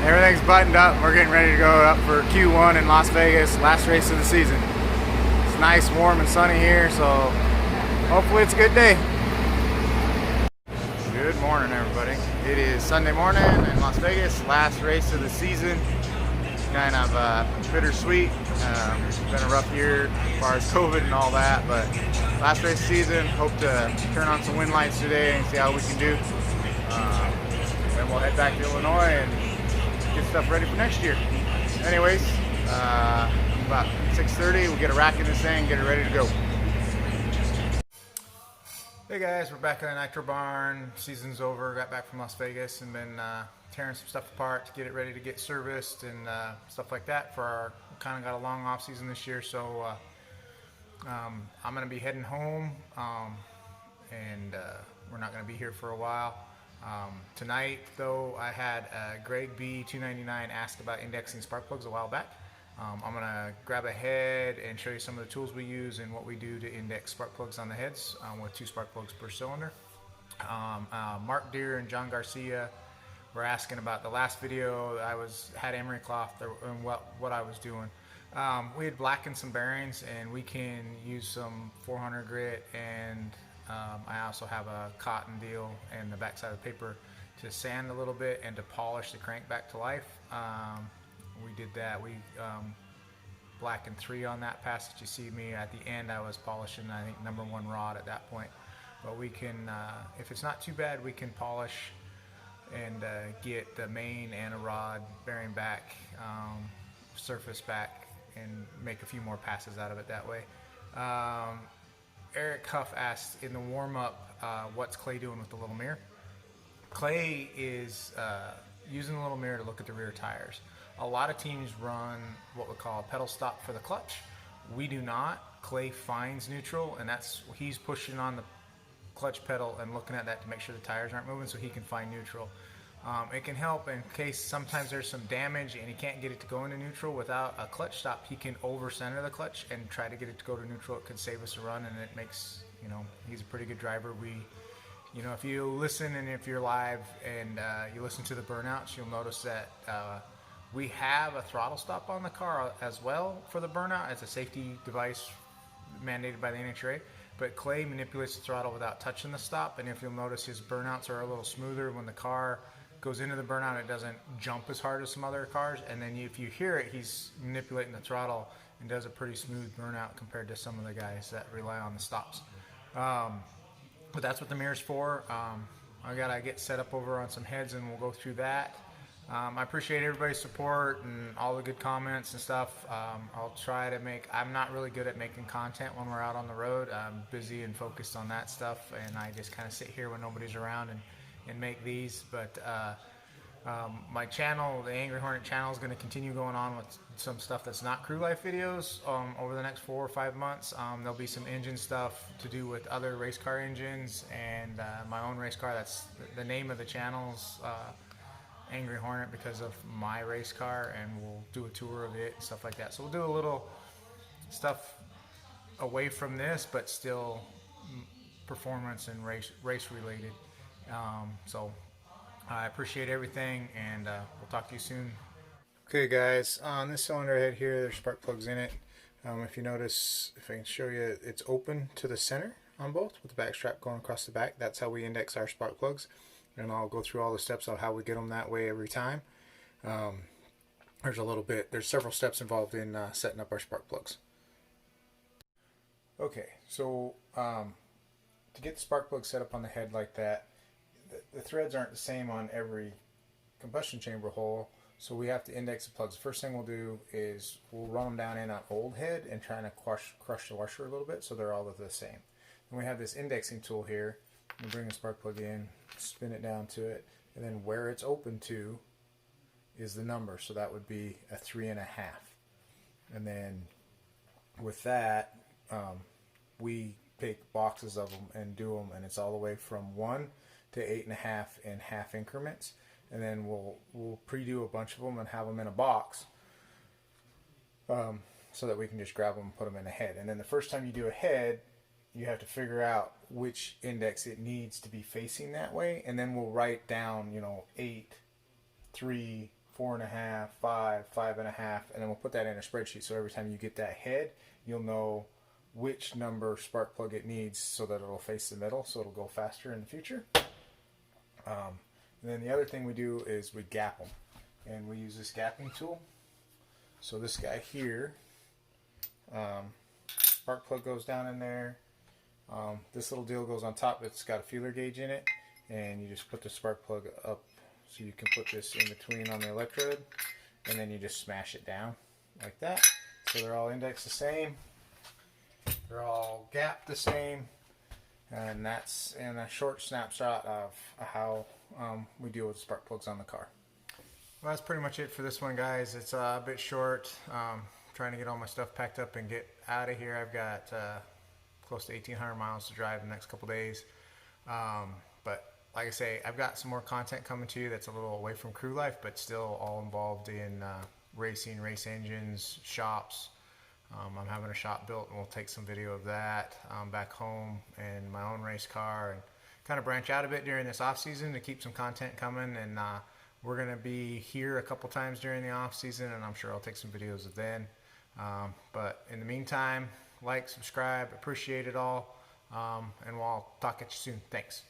Everything's buttoned up. We're getting ready to go up for Q1 in Las Vegas, last race of the season. It's nice, warm, and sunny here, so hopefully it's a good day. Good morning, everybody. It is Sunday morning in Las Vegas, last race of the season. Kind of bittersweet. It's been a rough year as far as COVID and all that, but last race of the season. Hope to turn on some wind lights today and see how we can do. Then we'll head back to Illinois and get stuff ready for next year. Anyways, about 6:30, we'll get a rack in this thing, get it ready to go. Hey guys, we're back in the Nitro Barn. Season's over. Got back from Las Vegas and been tearing some stuff apart to get it ready to get serviced and stuff like that. For our kind of got a long off season this year, so I'm gonna be heading home, and we're not gonna be here for a while. Tonight, though, I had Greg B299 ask about indexing spark plugs a while back. I'm going to grab a head and show you some of the tools we use and what we do to index spark plugs on the heads with 2 spark plugs per cylinder. Mark Deere and John Garcia were asking about the last video. I had emery cloth and what I was doing. We had blackened some bearings, and we can use some 400 grit, and I also have a cotton deal and the backside of the paper to sand a little bit and to polish the crank back to life. We did that. We blackened 3 on that pass that you see me. At the end, I was polishing, I think, number 1 rod at that point. But we can, if it's not too bad, we can polish and get the main and a rod bearing back, surface back, and make a few more passes out of it that way. Eric Huff asked in the warm-up, what's Clay doing with the little mirror? Clay is using the little mirror to look at the rear tires. A lot of teams run what we call a pedal stop for the clutch. We do not. Clay finds neutral, and he's pushing on the clutch pedal and looking at that to make sure the tires aren't moving so he can find neutral. It can help in case sometimes there's some damage and he can't get it to go into neutral without a clutch stop. He can over center the clutch and try to get it to go to neutral. It could save us a run, and it makes, he's a pretty good driver. If you listen and if you're live and you listen to the burnouts, you'll notice that we have a throttle stop on the car as well for the burnout as a safety device mandated by the NHRA. But Clay manipulates the throttle without touching the stop, and if you'll notice, his burnouts are a little smoother. When the car goes into the burnout, it doesn't jump as hard as some other cars, and then if you hear it, he's manipulating the throttle and does a pretty smooth burnout compared to some of the guys that rely on the stops. But that's what the mirror's for. I gotta get set up over on some heads, and we'll go through that. I appreciate everybody's support and all the good comments and stuff. I'll try to I'm not really good at making content when we're out on the road. I'm busy and focused on that stuff, and I just kind of sit here when nobody's around and make these. But my channel, the Angry Hornet channel, is going to continue going on with some stuff that's not crew life videos over the next 4 or 5 months. There'll be some engine stuff to do with other race car engines and my own race car. That's the name of the channel's Angry Hornet because of my race car, and we'll do a tour of it and stuff like that. So we'll do a little stuff away from this, but still performance and race related. So I appreciate everything, and we'll talk to you soon. Okay guys, on this cylinder head here, there's spark plugs in it. If you notice, if I can show you, it's open to the center on both with the back strap going across the back. That's how we index our spark plugs, and I'll go through all the steps of how we get them that way every time. There's several steps involved in setting up our spark plugs. Okay, so to get the spark plug set up on the head like that, the threads aren't the same on every combustion chamber hole, so we have to index the plugs. First thing we'll do is we'll run them down in an old head and try to crush the washer a little bit so they're all the same. And we have this indexing tool here. We bring the spark plug in, spin it down to it, and then where it's open to is the number, so that would be a 3.5. And then with that, we take boxes of them and do them, and it's all the way from 1 to 8.5 in half increments, and then we'll pre-do a bunch of them and have them in a box so that we can just grab them and put them in a head. And then the first time you do a head, you have to figure out which index it needs to be facing that way, and then we'll write down 8, 3, 4.5, 5, 5.5, and then we'll put that in a spreadsheet. So every time you get that head, you'll know which number spark plug it needs so that it'll face the middle, so it'll go faster in the future. And then the other thing we do is we gap them, and we use this gapping tool. So this guy here, spark plug goes down in there. This little deal goes on top. It's got a feeler gauge in it, and you just put the spark plug up, so you can put this in between on the electrode, and then you just smash it down like that. So they're all indexed the same. They're all gapped the same. And that's in a short snapshot of how we deal with spark plugs on the car. Well, that's pretty much it for this one, guys. It's a bit short. Trying to get all my stuff packed up and get out of here. I've got close to 1,800 miles to drive in the next couple days. But like I say, I've got some more content coming to you that's a little away from crew life, but still all involved in racing, race engines, shops. I'm having a shop built, and we'll take some video of that back home and my own race car, and kind of branch out a bit during this off season to keep some content coming. And we're going to be here a couple times during the off season, and I'm sure I'll take some videos of then. But in the meantime, like, subscribe, appreciate it all, and we'll talk at you soon. Thanks.